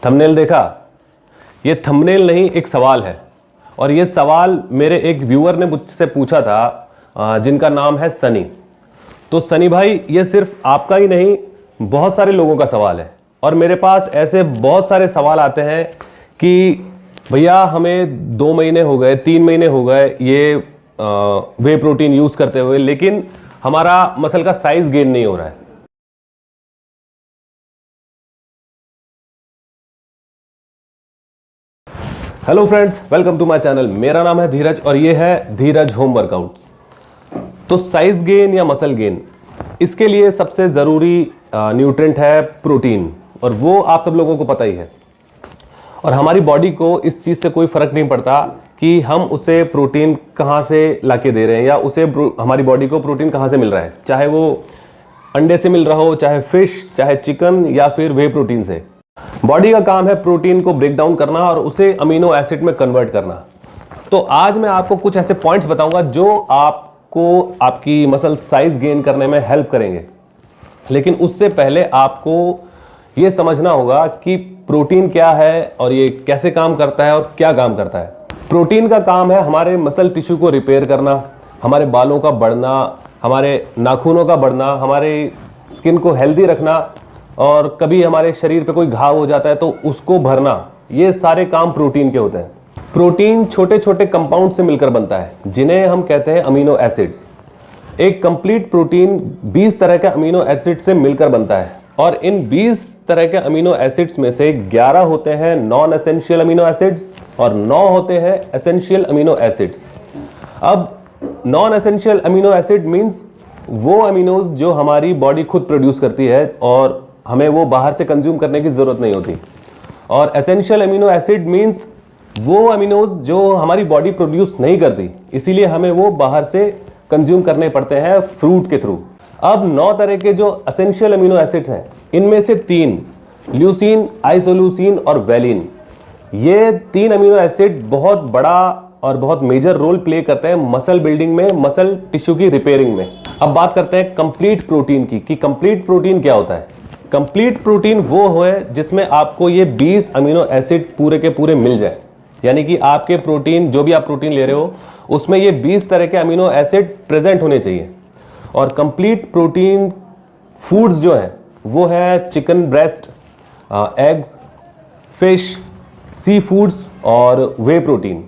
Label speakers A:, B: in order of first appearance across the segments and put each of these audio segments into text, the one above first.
A: Thumbnail देखा? ये thumbnail नहीं, एक सवाल है। और ये सवाल मेरे एक व्यूअर ने मुझसे पूछा था, जिनका नाम है सनी। तो सनी भाई, ये सिर्फ आपका ही नहीं, बहुत सारे लोगों का सवाल है। और मेरे पास ऐसे बहुत सारे सवाल आते हैं कि भैया हमें 2 महीने हो गए, 3 महीने हो गए ये वे प्रोटीन यूज करते हुए, लेकिन हमारा मसल का साइज गेन नहीं हो रहा है। Hello friends, welcome to my channel. मेरा नाम है धीरज और ये है धीरज होम वर्कआउट। तो साइज गेन या मसल गेन, इसके लिए सबसे जरूरी न्यूट्रिएंट है प्रोटीन, और वो आप सब लोगों को पता ही है। और हमारी बॉडी को इस चीज से कोई फर्क नहीं पड़ता कि हम उसे प्रोटीन कहां से लाके दे रहे हैं या उसे हमारी बॉडी को प्रोटीन कहां से मिल रहा है, चाहे वो अंडे से मिल रहा हो, चाहे फिश, चाहे चिकन या फिर वे प्रोटीन से। बॉडी का काम है प्रोटीन को ब्रेक डाउन करना और उसे अमीनो एसिड में कन्वर्ट करना। तो आज मैं आपको कुछ ऐसे पॉइंट्स बताऊंगा जो आपको आपकी मसल साइज गेन करने में हेल्प करेंगे। लेकिन उससे पहले आपको यह समझना होगा कि प्रोटीन क्या है और ये कैसे काम करता है और क्या काम करता है। प्रोटीन का काम है हमारे मसल टिश्यू को रिपेयर करना, हमारे बालों का बढ़ना, हमारे नाखूनों का बढ़ना, हमारे स्किन को हेल्दी रखना, और कभी हमारे शरीर पे कोई घाव हो जाता है तो उसको भरना। ये सारे काम प्रोटीन के होते हैं। प्रोटीन छोटे छोटे कंपाउंड से मिलकर बनता है जिन्हें हम कहते हैं अमीनो एसिड्स। एक कंप्लीट प्रोटीन 20 तरह के अमीनो एसिड से मिलकर बनता है, और इन 20 तरह के अमीनो एसिड्स में से 11 होते हैं नॉन एसेंशियल अमीनो एसिड्स और 9 होते हैं एसेंशियल अमीनो एसिड्स। अब non essential amino acid means वो अमीनोज जो हमारी बॉडी खुद प्रोड्यूस करती है और हमें वो बाहर से कंज्यूम करने की जरूरत नहीं होती। और एसेंशियल अमीनो एसिड मींस वो अमीनोज जो हमारी बॉडी प्रोड्यूस नहीं करती, इसीलिए हमें वो बाहर से कंज्यूम करने पड़ते हैं फ्रूट के थ्रू। अब 9 तरह के जो एसेंशियल अमीनो एसिड हैं, इनमें से 3 ल्यूसीन, आइसोल्यूसिन और वैलिन, ये 3 अमीनो एसिड बहुत बड़ा और बहुत मेजर रोल प्ले करते हैं मसल बिल्डिंग में, मसल टिश्यू की रिपेयरिंग में। अब बात करते हैं कंप्लीट प्रोटीन की कि कंप्लीट प्रोटीन क्या होता है। कंप्लीट प्रोटीन वो है जिसमें आपको ये 20 अमीनो एसिड पूरे के पूरे मिल जाए, यानी कि आपके प्रोटीन, जो भी आप प्रोटीन ले रहे हो, उसमें ये 20 तरह के अमीनो एसिड प्रेजेंट होने चाहिए। और कंप्लीट प्रोटीन फूड्स जो है वो है chicken breast, eggs, fish, sea foods और वे प्रोटीन।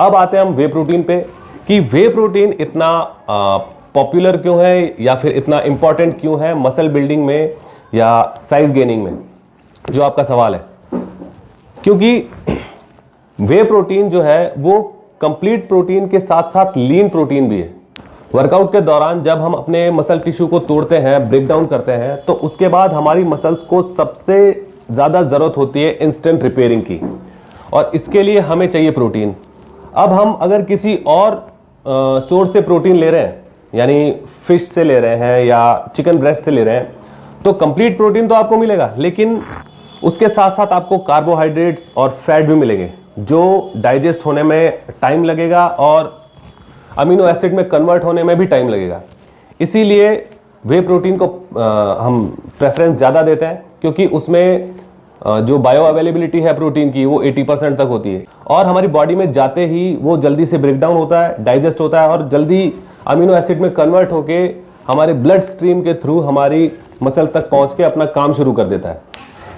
A: अब आते हैं हम वे प्रोटीन पे कि वे प्रोटीन इतना पॉपुलर क्यों है या फिर इतना इंपॉर्टेंट क्यों है मसल बिल्डिंग में या साइज गेनिंग में, जो आपका सवाल है। क्योंकि वे प्रोटीन जो है वो कंप्लीट प्रोटीन के साथ साथ लीन प्रोटीन भी है। वर्कआउट के दौरान जब हम अपने मसल टिश्यू को तोड़ते हैं, ब्रेक डाउन करते हैं, तो उसके बाद हमारी मसल्स को सबसे ज्यादा जरूरत होती है इंस्टेंट रिपेयरिंग की, और इसके लिए हमें चाहिए प्रोटीन। अब हम अगर किसी और सोर्स से प्रोटीन ले रहे हैं, यानी फिश से ले रहे हैं या चिकन ब्रेस्ट से ले रहे हैं, तो कंप्लीट प्रोटीन तो आपको मिलेगा, लेकिन उसके साथ साथ आपको कार्बोहाइड्रेट्स और फैट भी मिलेंगे जो डाइजेस्ट होने में टाइम लगेगा और अमीनो एसिड में कन्वर्ट होने में भी टाइम लगेगा। इसीलिए वे प्रोटीन को हम प्रेफरेंस ज़्यादा देते हैं, क्योंकि उसमें जो बायो अवेलेबिलिटी है प्रोटीन की वो 80% तक होती है, और हमारी बॉडी में जाते ही वो जल्दी से ब्रेक डाउन होता है, डाइजेस्ट होता है और जल्दी अमीनो एसिड में कन्वर्ट होके हमारे ब्लड स्ट्रीम के थ्रू हमारी मसल तक पहुंच के अपना काम शुरू कर देता है।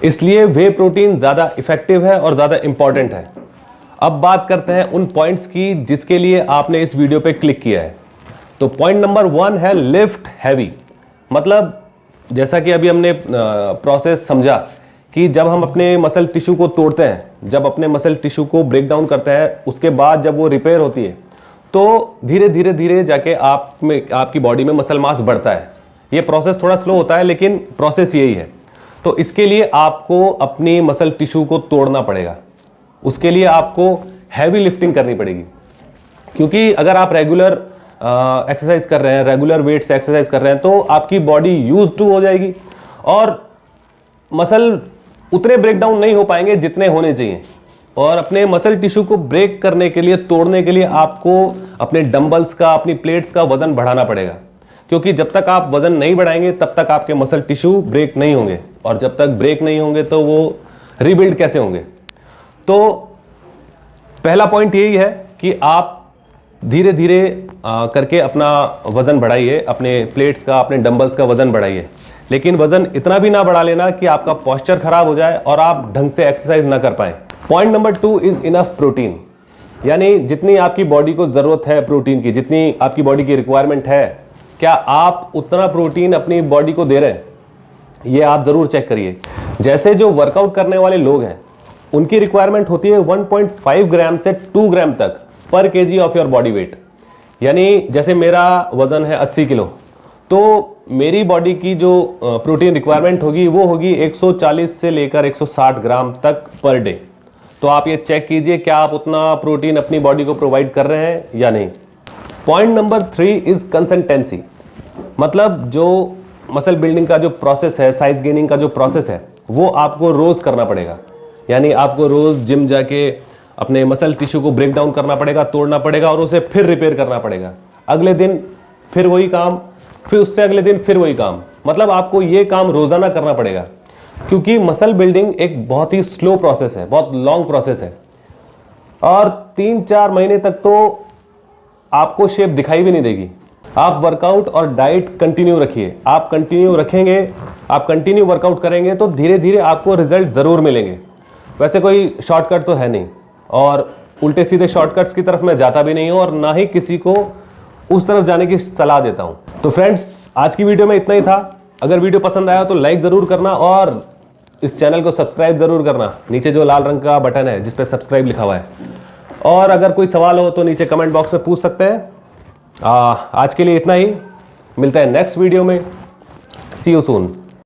A: इसलिए वे प्रोटीन ज़्यादा इफेक्टिव है और ज़्यादा इंपॉर्टेंट है। अब बात करते हैं उन पॉइंट्स की जिसके लिए आपने इस वीडियो पे क्लिक किया है। तो पॉइंट नंबर 1 है लिफ्ट हैवी। मतलब जैसा कि अभी हमने प्रोसेस समझा कि जब हम अपने मसल टिश्यू को तोड़ते हैं, जब अपने मसल टिश्यू को ब्रेक डाउन करते हैं, उसके बाद जब वो रिपेयर होती है तो धीरे धीरे धीरे जाके आपकी बॉडी में मसल मास बढ़ता है। ये प्रोसेस थोड़ा स्लो होता है, लेकिन प्रोसेस यही है। तो इसके लिए आपको अपनी मसल टिश्यू को तोड़ना पड़ेगा, उसके लिए आपको हैवी लिफ्टिंग करनी पड़ेगी। क्योंकि अगर आप रेगुलर एक्सरसाइज कर रहे हैं, रेगुलर वेट से एक्सरसाइज कर रहे हैं, तो आपकी बॉडी यूज टू हो जाएगी और मसल उतने ब्रेक डाउन नहीं हो पाएंगे जितने होने चाहिए। और अपने मसल टिश्यू को ब्रेक करने के लिए, तोड़ने के लिए आपको अपने डंबल्स का, अपनी प्लेट्स का वजन बढ़ाना पड़ेगा, क्योंकि जब तक आप वजन नहीं बढ़ाएंगे तब तक आपके मसल टिश्यू ब्रेक नहीं होंगे, और जब तक ब्रेक नहीं होंगे तो वो रीबिल्ड कैसे होंगे। तो पहला पॉइंट यही है कि आप धीरे धीरे करके अपना वजन बढ़ाइए, अपने प्लेट्स का, अपने डंबल्स का वजन बढ़ाइए, लेकिन वजन इतना भी ना बढ़ा लेना कि आपका पोस्चर खराब हो जाए और आप ढंग से एक्सरसाइज ना कर पाए। Point number 2 is enough protein, यानी जितनी आपकी बॉडी को जरूरत है प्रोटीन की, जितनी आपकी बॉडी की रिक्वायरमेंट है, क्या आप उतना प्रोटीन अपनी बॉडी को दे रहे हैं, ये आप जरूर चेक करिए। जैसे जो वर्कआउट करने वाले लोग हैं उनकी रिक्वायरमेंट होती है 1.5 ग्राम से 2 ग्राम तक पर KG of your body weight, यानी जैसे मेरा वजन है 80 किलो, तो मेरी बॉडी की जो प्रोटीन रिक्वायरमेंट होगी वो होगी 140 से लेकर 160 ग्राम तक पर डे। तो आप ये चेक कीजिए क्या आप उतना प्रोटीन अपनी बॉडी को प्रोवाइड कर रहे हैं या नहीं। पॉइंट नंबर 3 इज कंसिस्टेंसी, मतलब जो मसल बिल्डिंग का जो प्रोसेस है, साइज गेनिंग का जो प्रोसेस है, वो आपको रोज करना पड़ेगा। यानी आपको रोज जिम जाके अपने मसल टिश्यू को ब्रेक डाउन करना पड़ेगा, तोड़ना पड़ेगा और उसे फिर रिपेयर करना पड़ेगा। अगले दिन फिर वही काम, फिर उससे अगले दिन फिर वही काम, मतलब आपको ये काम रोजाना करना पड़ेगा, क्योंकि मसल बिल्डिंग एक बहुत ही स्लो प्रोसेस है, बहुत लॉन्ग प्रोसेस है, और 3-4 महीने तक तो आपको शेप दिखाई भी नहीं देगी। आप वर्कआउट और डाइट कंटिन्यू रखिए, आप कंटिन्यू रखेंगे, आप कंटिन्यू वर्कआउट करेंगे तो धीरे धीरे आपको रिजल्ट जरूर मिलेंगे। वैसे कोई शॉर्टकट तो है नहीं, और उल्टे सीधे शॉर्टकट्स की तरफ मैं जाता भी नहीं हूं और ना ही किसी को उस तरफ जाने की सलाह देता हूं। तो फ्रेंड्स, आज की वीडियो में इतना ही था। अगर वीडियो पसंद आया तो लाइक जरूर करना और इस चैनल को सब्सक्राइब जरूर करना। नीचे जो लाल रंग का बटन है जिस पे सब्सक्राइब लिखा हुआ है, और अगर कोई सवाल हो तो नीचे कमेंट बॉक्स में पूछ सकते हैं। आज के लिए इतना ही, मिलता है नेक्स्ट वीडियो में। सी यू सून।